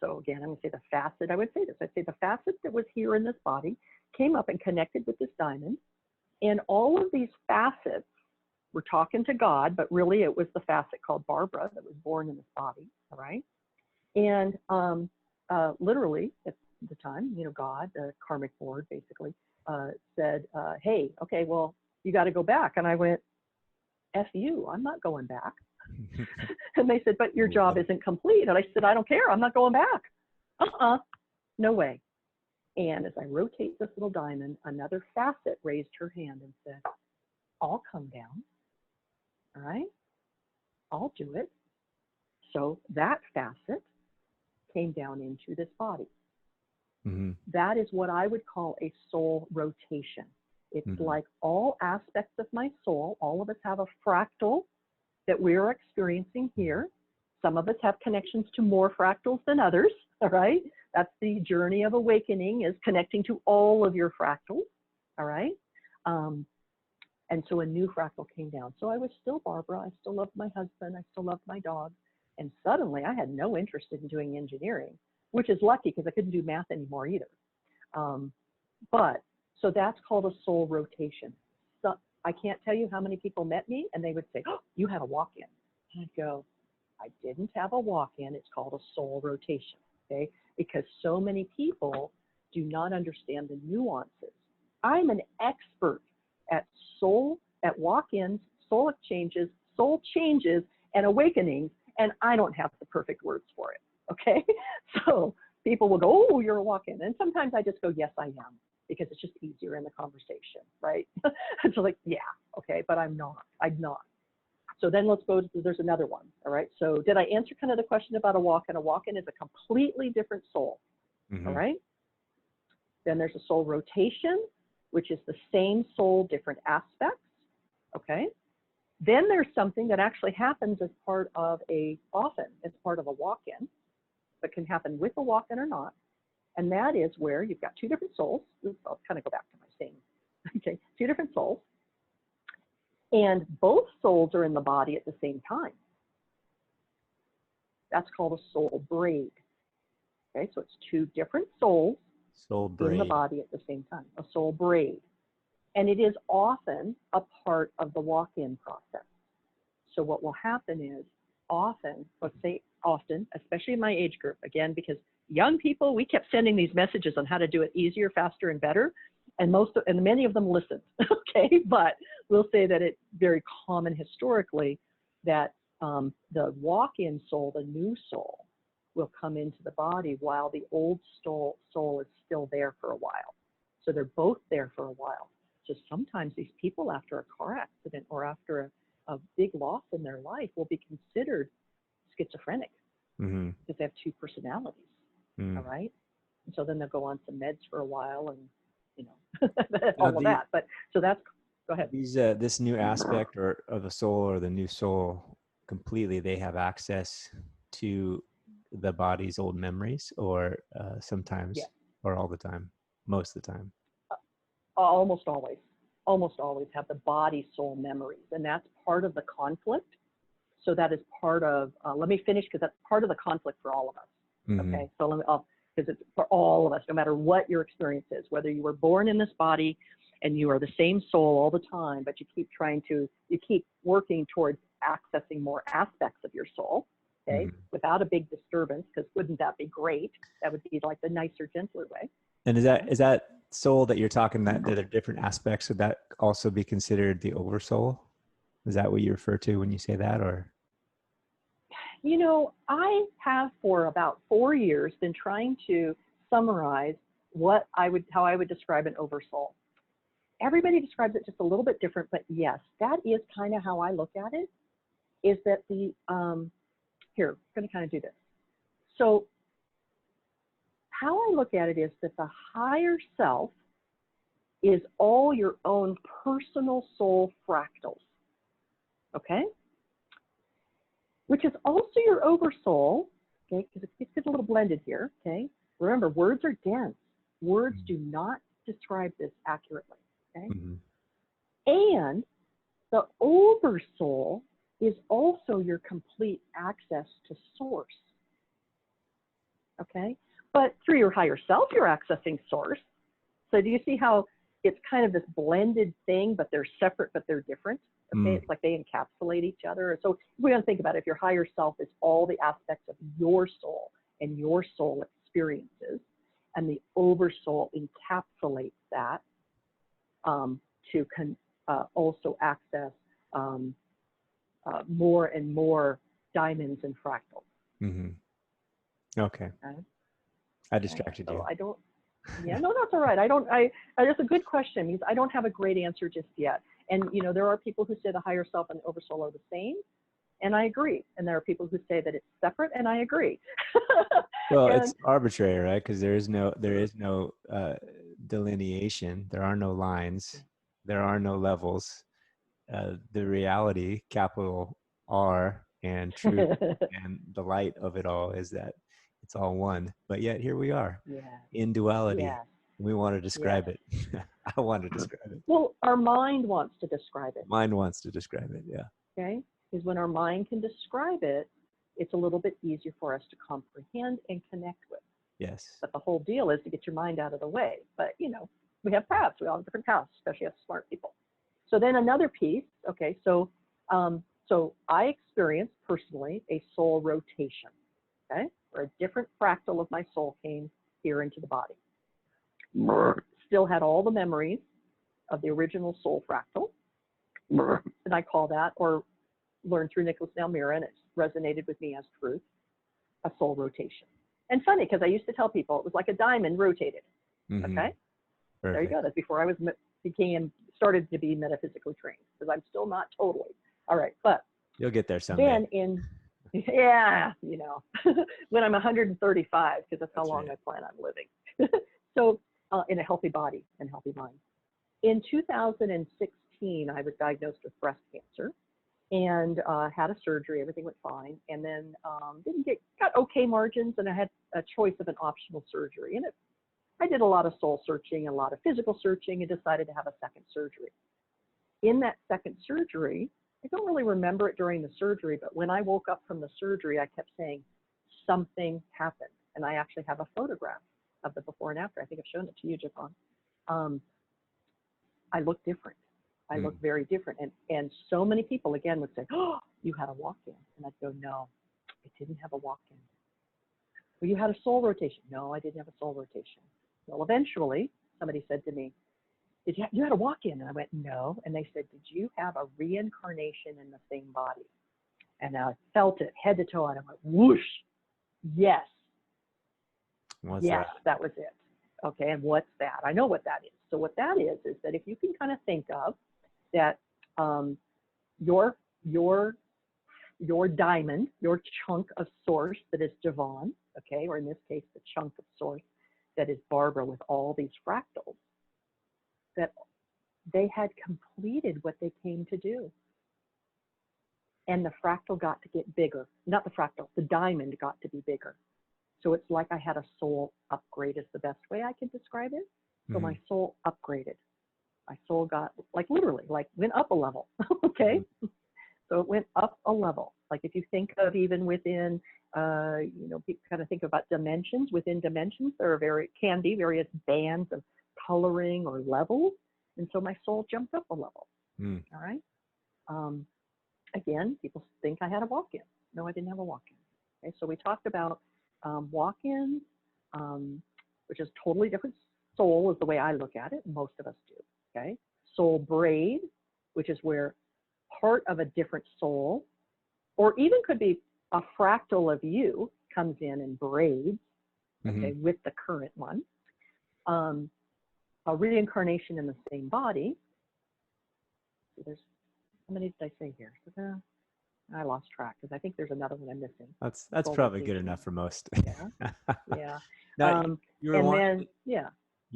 so again, I'm going to say the facet. I would say this. I'd say the facet that was here in this body came up and connected with this diamond. And all of these facets were talking to God, but really it was the facet called Barbara that was born in this body, all right? And literally at the time, God, the karmic board basically said, hey, okay, well, you got to go back. And I went, F you, I'm not going back. And they said, but your job isn't complete. And I said, I don't care, I'm not going back. No way. And as I rotate this little diamond, another facet raised her hand and said, I'll come down, all right? I'll do it. So that facet came down into this body. That is what I would call a soul rotation. It's like all aspects of my soul, all of us have a fractal that we're experiencing here. Some of us have connections to more fractals than others, all right? That's the journey of awakening, is connecting to all of your fractals, all right? And so a new fractal came down. So I was still Barbara. I still loved my husband. I still loved my dog. And suddenly I had no interest in doing engineering, which is lucky because I couldn't do math anymore either. So that's called a soul rotation. So I can't tell you how many people met me and they would say, oh, you had a walk-in. And I'd go, I didn't have a walk-in. It's called a soul rotation, okay? Because so many people do not understand the nuances. I'm an expert at walk-ins, soul exchanges, soul changes, and awakenings, and I don't have the perfect words for it, okay? So people will go, oh, you're a walk-in. And sometimes I just go, yes, I am, because it's just easier in the conversation, right? It's like, yeah, okay. but I'm not. I'm not. So then let's go to, there's another one. All right. So did I answer kind of the question about a walk-in? A walk-in is a completely different soul. Mm-hmm. All right. Then there's a soul rotation, which is the same soul, different aspects. Okay. Then there's something that actually happens as part of often as part of a walk-in, but can happen with a walk-in or not. And that is where you've got two different souls. I'll kind of go back to my same. Okay. Two different souls. And both souls are in the body at the same time. That's called a soul braid. Okay, so it's two different souls in the body at the same time, a soul braid. And it is often a part of the walk-in process. So what will happen is often, let's say often, especially in my age group, again, because young people, we kept sending these messages on how to do it easier, faster, and better. And many of them listened, okay? But we'll say that it's very common historically that the walk-in soul, the new soul, will come into the body while the old soul is still there for a while. So they're both there for a while. So sometimes these people after a car accident or after a big loss in their life will be considered schizophrenic because they have two personalities, all right? And so then they'll go on some meds for a while and, you know, all of that. But so that's, go ahead. This new aspect of the soul or the new soul completely, they have access to the body's old memories or sometimes or all the time, most of the time. Almost always have the body soul memories. And that's part of the conflict. So that is part of, let me finish because that's part of the conflict for all of us. Okay, so because it's for all of us, no matter what your experience is, whether you were born in this body and you are the same soul all the time, but you keep working towards accessing more aspects of your soul, okay, without a big disturbance, because wouldn't that be great? That would be like the nicer, gentler way. And is that soul that you're talking that there are different aspects? Would that also be considered the oversoul? Is that what you refer to when you say that, or? You know, I have for about 4 years been trying to summarize how I would describe an oversoul. Everybody describes it just a little bit different, but yes, that is kind of how I look at it, is that here, I'm going to kind of do this. So how I look at it is that the higher self is all your own personal soul fractals, okay? Which is also your oversoul, okay, because it gets a little blended here, okay? Remember, words are dense. Words do not describe this accurately, okay? And the oversoul is also your complete access to source, okay? But through your higher self, you're accessing source. So do you see how it's kind of this blended thing, but they're separate, but they're different? Okay, it's like they encapsulate each other. So we're going to think about it. If your higher self is all the aspects of your soul and your soul experiences, and the oversoul encapsulates that to also access more and more diamonds and fractals. Okay. I distracted you. I don't. Yeah, no, that's all right. That's a good question because I don't have a great answer just yet. And, you know, there are people who say the higher self and the oversoul are the same, and I agree. And there are people who say that it's separate, and I agree. Well, it's arbitrary, right? Because there is no delineation. There are no lines. There are no levels. The reality, capital R, and truth and the light of it all is that it's all one. But yet here we are in duality. We want to describe it. I want to describe it. Well, our mind wants to describe it. Mind wants to describe it, yeah. Okay, because when our mind can describe it, it's a little bit easier for us to comprehend and connect with. Yes. But the whole deal is to get your mind out of the way. But, you know, we have paths. We all have different paths, especially as smart people. So then another piece, okay, so I experienced personally a soul rotation, okay, where a different fractal of my soul came here into the body. Still had all the memories of the original soul fractal, and I call that, or learned through Nicholas and Elmira, and it resonated with me as truth, a soul rotation. And funny, because I used to tell people it was like a diamond rotated, okay? Perfect. There you go. That's before I was started to be metaphysically trained, because I'm still not totally. All right, but You'll get there someday. then yeah, when I'm 135, because that's how long right. I plan on living. So in a healthy body and healthy mind. In 2016, I was diagnosed with breast cancer and had a surgery. Everything went fine. And then got okay margins, and I had a choice of an optional surgery. And I did a lot of soul searching, a lot of physical searching, and decided to have a second surgery. In that second surgery, I don't really remember it during the surgery, but when I woke up from the surgery, I kept saying, something happened. And I actually have a photograph of the before and after. I think I've shown it to you, Jevon. I look different. I look very different. And so many people, again, would say, oh, you had a walk-in. And I'd go, no, I didn't have a walk-in. Well, you had a soul rotation. No, I didn't have a soul rotation. Well, eventually, somebody said to me, you had a walk-in? And I went, no. And they said, did you have a reincarnation in the same body? And I felt it head to toe, and I went, whoosh, yes. What's yes, that was it. Okay, and what's that? I know what that is. So what that is that if you can kind of think of that your diamond, your chunk of source that is Jevon, okay, or in this case, the chunk of source that is Barbara with all these fractals, that they had completed what they came to do. And the fractal got to get bigger. Not the fractal, the diamond got to be bigger. So it's like I had a soul upgrade is the best way I can describe it. So my soul upgraded. My soul got, like literally, like went up a level, okay? So it went up a level. Like if you think of even within, people kind of think about dimensions. Within dimensions, there are can be various bands of coloring or levels. And so my soul jumped up a level, all right? Again, people think I had a walk-in. No, I didn't have a walk-in. Okay, so we talked about walk-ins, which is totally different soul is the way I look at it. Most of us do, okay? Soul braid, which is where part of a different soul, or even could be a fractal of you, comes in and braids, okay, with the current one. A reincarnation in the same body. So there's, how many did I say here? I lost track because I think there's another one I'm missing. That's probably good enough for most. Yeah, yeah. Now, you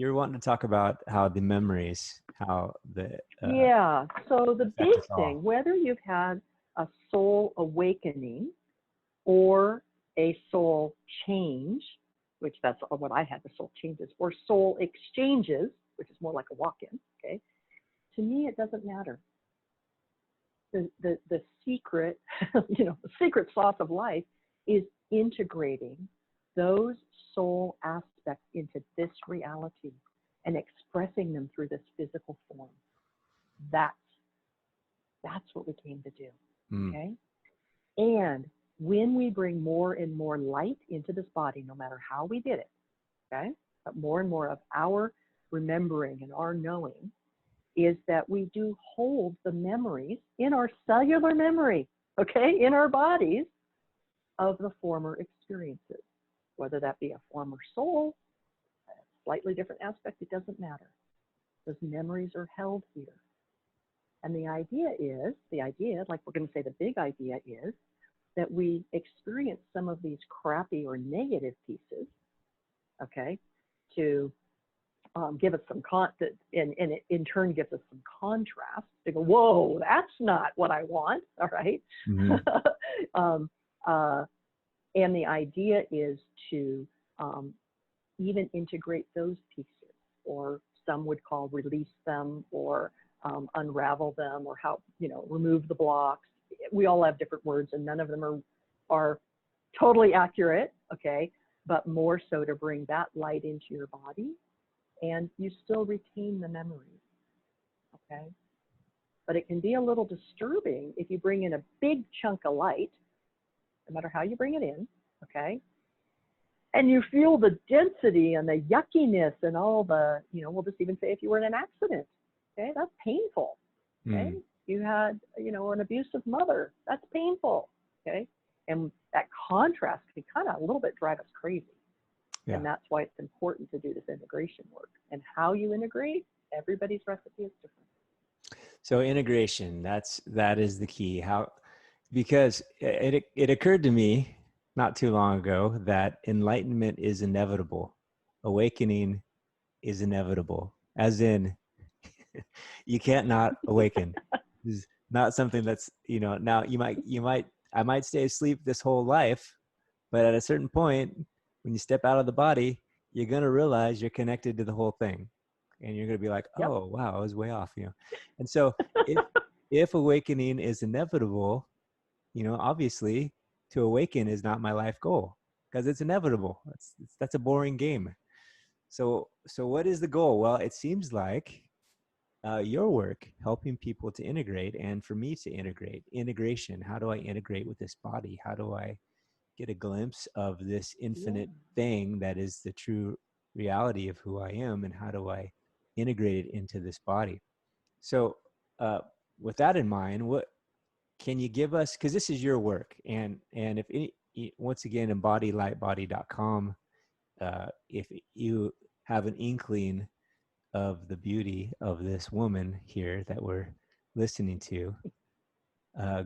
were wanting to talk about how the memories, how the So the big thing, whether you've had a soul awakening or a soul change, which that's what I had, the soul changes, or soul exchanges, which is more like a walk-in, okay? To me, it doesn't matter. The secret, the secret sauce of life is integrating those soul aspects into this reality and expressing them through this physical form. That's what we came to do, okay? And when we bring more and more light into this body, no matter how we did it, okay, but more and more of our remembering and our knowing, is that we do hold the memories in our cellular memory, okay, in our bodies of the former experiences, whether that be a former soul, a slightly different aspect, it doesn't matter. Those memories are held here. And the idea, like we're going to say the big idea is that we experience some of these crappy or negative pieces, okay, to give us some and it in turn gives us some contrast to go, whoa, that's not what I want, all right? And the idea is to even integrate those pieces, or some would call release them, or unravel them, or remove the blocks. We all have different words, and none of them are totally accurate, okay? But more so to bring that light into your body, and you still retain the memories, okay? But it can be a little disturbing if you bring in a big chunk of light, no matter how you bring it in, okay? And you feel the density and the yuckiness and all the, we'll just even say if you were in an accident, okay? That's painful, okay? You had, an abusive mother, that's painful, okay? And that contrast can kind of a little bit drive us crazy. Yeah. And that's why it's important to do this integration work. And how you integrate Everybody's recipe is different. So integration, that is the key. How, because it occurred to me not too long ago that enlightenment is inevitable. Awakening is inevitable. As in, you can't not awaken. This is not something that's, now I might stay asleep this whole life, but at a certain point, when you step out of the body, you're going to realize you're connected to the whole thing. And you're going to be like, Yep. oh, wow, I was way off. And so if, if awakening is inevitable, obviously to awaken is not my life goal because it's inevitable. That's a boring game. So what is the goal? Well, it seems like your work helping people to integrate, and for me to integrate. Integration, how do I integrate with this body? How do I get a glimpse of this Yeah. infinite thing that is the true reality of who I am, and how do I integrate it into this body? So uh, with that in mind, what can you give us, because this is your work, and if any, once again, EmbodyLightbody.com, if you have an inkling of the beauty of this woman here that we're listening to,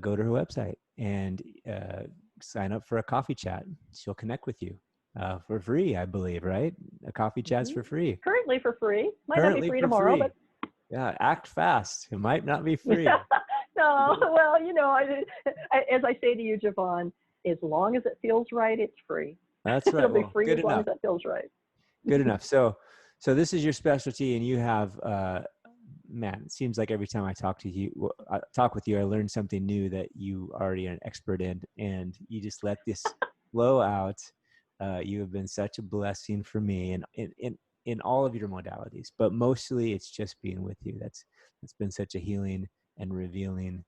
go to her website and sign up for a coffee chat. She'll connect with you for free, I believe, right? A coffee chat's Mm-hmm. for free. Currently for free. Might not be Currently free for tomorrow, free. but Yeah, act fast. It might not be free. no. Well, as I say to you, Jevon, as long as it feels right, it's free. That's right. It'll be Well, free good as long enough. as it feels right. Good enough. So this is your specialty, and you have man, it seems like every time I talk with you, I learn something new that you already are an expert in, and you just let this flow out. You have been such a blessing for me, and in all of your modalities, but mostly it's just being with you. That's been such a healing and revealing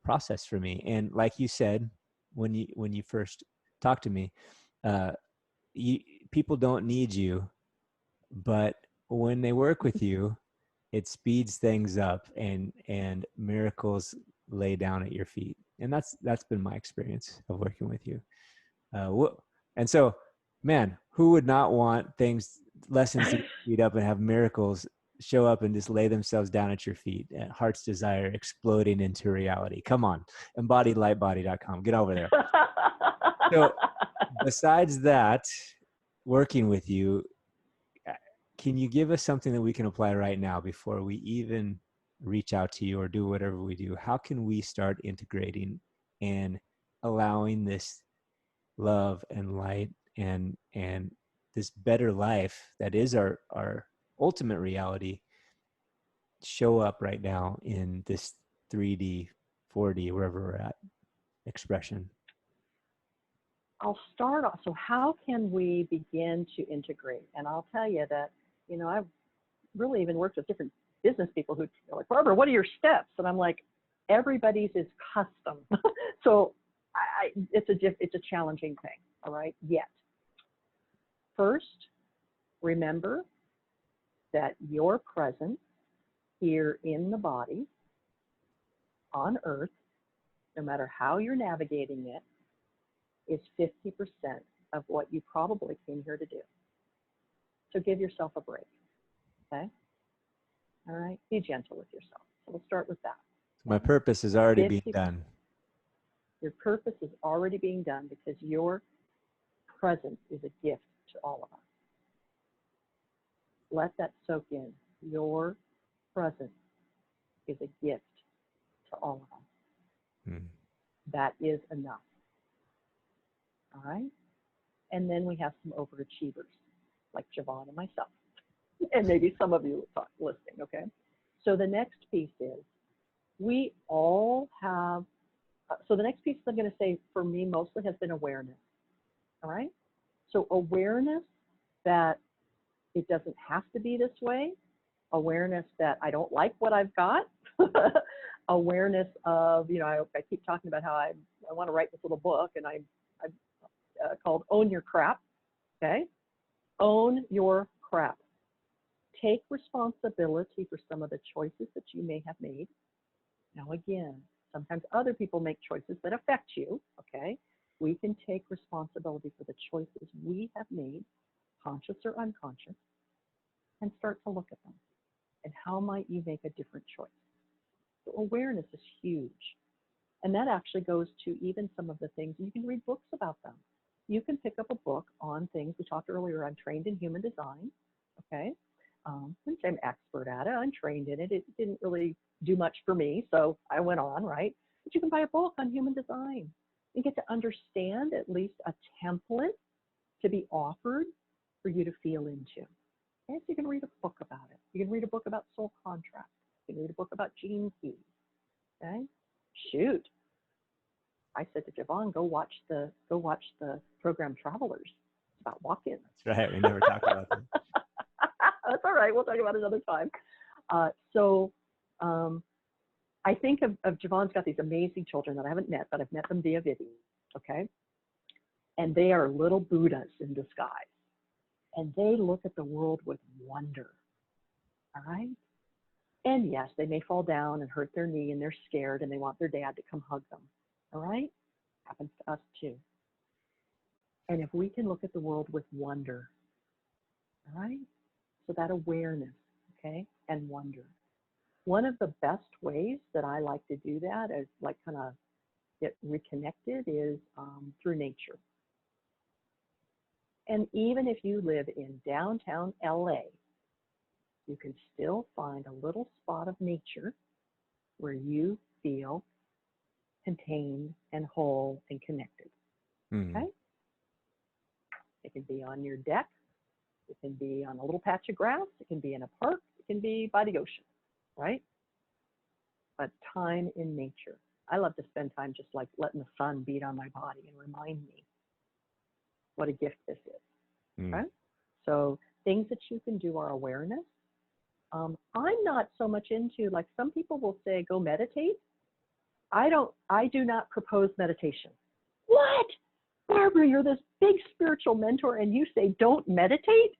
process for me. And like you said, when you first talked to me, uh, you, people don't need you, but when they work with you, it speeds things up, and miracles lay down at your feet. And that's been my experience of working with you. And so, man, who would not want lessons to speed up and have miracles show up and just lay themselves down at your feet, and heart's desire exploding into reality? Come on, EmbodyLightbody.com, get over there. So besides that, working with you, can you give us something that we can apply right now before we even reach out to you or do whatever we do? How can we start integrating and allowing this love and light and this better life that is our ultimate reality show up right now in this 3D, 4D, wherever we're at, expression? I'll start off. So how can we begin to integrate? And I'll tell you that, I've really even worked with different business people who are like, Barbara, what are your steps? And I'm like, everybody's is custom. So it's a challenging thing. All right. Yet, first, remember that your presence here in the body on Earth, no matter how you're navigating it, is 50% of what you probably came here to do. So give yourself a break. Okay. All right. Be gentle with yourself. So we'll start with that. My purpose is already being 50%. done. Your purpose is already being done because your presence is a gift to all of us. Let that soak in. Your presence is a gift to all of us. Hmm. That is enough. All right? And then we have some overachievers like Jevon and myself, and maybe some of you listening, okay? So the next piece is we all have, so the next piece I'm going to say for me mostly has been awareness. All right? So awareness that it doesn't have to be this way, awareness that I don't like what I've got, awareness of, I keep talking about how I want to write this little book, and I called Own Your Crap, okay? Own your crap. Take responsibility for some of the choices that you may have made. Now again, sometimes other people make choices that affect you, okay? We can take responsibility for the choices we have made, conscious or unconscious, and start to look at them. And how might you make a different choice? So awareness is huge. And that actually goes to even some of the things, you can read books about them. You can pick up a book on things. We talked earlier, I'm trained in human design, okay? I wouldn't say I'm expert at it. I'm trained in it. It didn't really do much for me, so I went on, right? But you can buy a book on human design and get to understand at least a template to be offered for you to feel into. Okay, so you can read a book about it. You can read a book about soul contract. You can read a book about gene keys. Okay, shoot. I said to Jevon, go watch the program Travelers. It's about walk-ins. That's right. We never talked about them. That's all right. We'll talk about it another time. I think of Jevon's got these amazing children that I haven't met, but I've met them via video. Okay, and they are little Buddhas in disguise, and they look at the world with wonder. All right. And yes, they may fall down and hurt their knee and they're scared and they want their dad to come hug them. All right? Happens to us too. And if we can look at the world with wonder, all right? So that awareness, okay, and wonder. One of the best ways that I like to do that is like kind of get reconnected is through nature. And even if you live in downtown LA, you can still find a little spot of nature where you feel contained and whole and connected. Okay? It can be on your deck. It can be on a little patch of grass. It can be in a park. It can be by the ocean, right? But time in nature. I love to spend time just like letting the sun beat on my body and remind me what a gift this is, right? So things that you can do are awareness. I'm not so much into, like some people will say, go meditate. I do not propose meditation. What? Barbara, you're this big spiritual mentor and you say, don't meditate?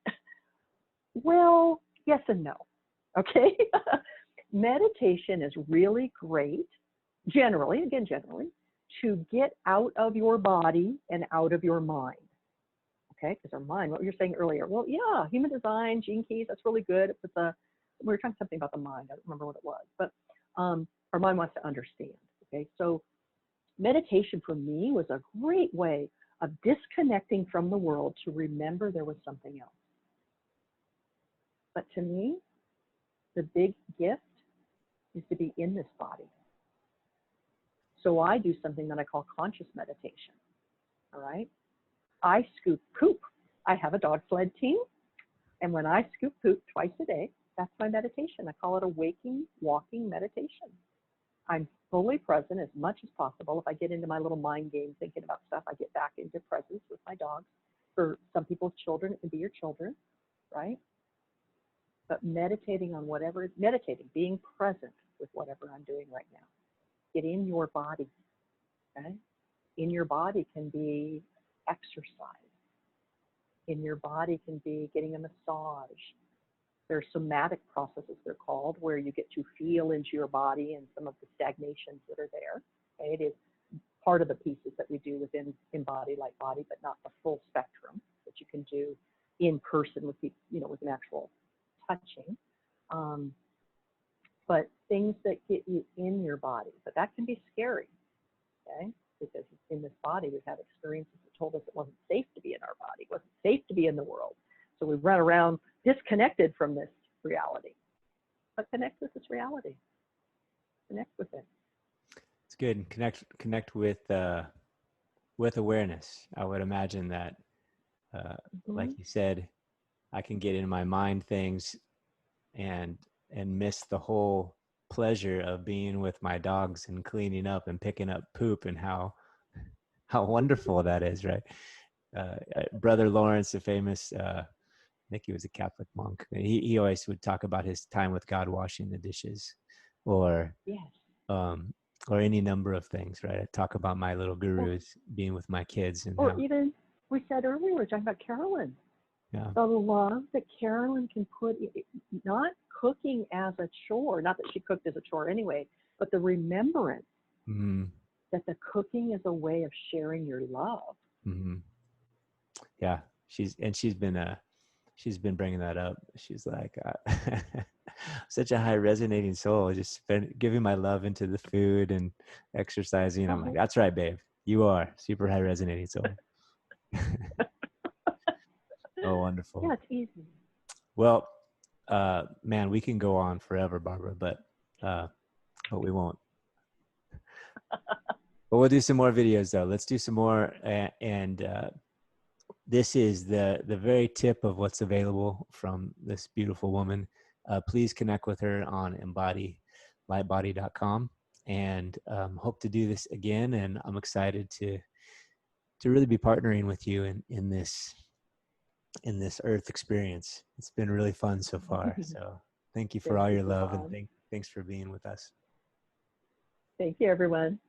Well, yes and no, okay? Meditation is really great, generally, to get out of your body and out of your mind. Okay, because our mind, what you were saying earlier, well, yeah, human design, gene keys, that's really good. We were talking something about the mind. I don't remember what it was, but our mind wants to understand. Okay, so meditation for me was a great way of disconnecting from the world to remember there was something else. But to me, the big gift is to be in this body. So I do something that I call conscious meditation. All right, I scoop poop. I have a dog sled team, and when I scoop poop twice a day, that's my meditation. I call it a waking, walking meditation. I'm fully present as much as possible. If I get into my little mind game thinking about stuff, I get back into presence with my dogs. For some people's children, it can be your children, right? But meditating on whatever, being present with whatever I'm doing right now. Get in your body, okay? In your body can be exercise. In your body can be getting a massage. There are somatic processes, they're called, where you get to feel into your body and some of the stagnations that are there. Okay? It is part of the pieces that we do within EmbodyLightbody, but not the full spectrum that you can do in person with the, with an actual touching. But things that get you in your body, but that can be scary, okay? Because in this body, we've had experiences that told us it wasn't safe to be in our body, it wasn't safe to be in the world. So we run around disconnected from this reality. But connect with this reality. Connect with it. It's good. Connect with awareness. I would imagine that, like you said, I can get in my mind things and miss the whole pleasure of being with my dogs and cleaning up and picking up poop and how wonderful that is, right? Brother Lawrence, the famous, I think he was a Catholic monk. He always would talk about his time with God washing the dishes, or any number of things, right? I talk about my little gurus being with my kids, and even we said earlier, we were talking about Carolyn. Yeah. The love that Carolyn can put, not cooking as a chore, not that she cooked as a chore anyway, but the remembrance that the cooking is a way of sharing your love. Yeah, she's been bringing that up. She's like, such a high resonating soul. Just giving my love into the food and exercising. I'm like, Uh-huh. that's right, babe. You are super high resonating soul. Oh, Yeah, wonderful. it's easy. Well, man, we can go on forever, Barbara, uh, but we won't. But we'll do some more videos though. Let's do some more, and this is the very tip of what's available from this beautiful woman. Please connect with her on EmbodyLightbody.com, and hope to do this again. And I'm excited to really be partnering with you in this Earth experience. It's been really fun so far. So thank you for Thank all you, your love, and Jevon. thanks for being with us. Thank you, everyone.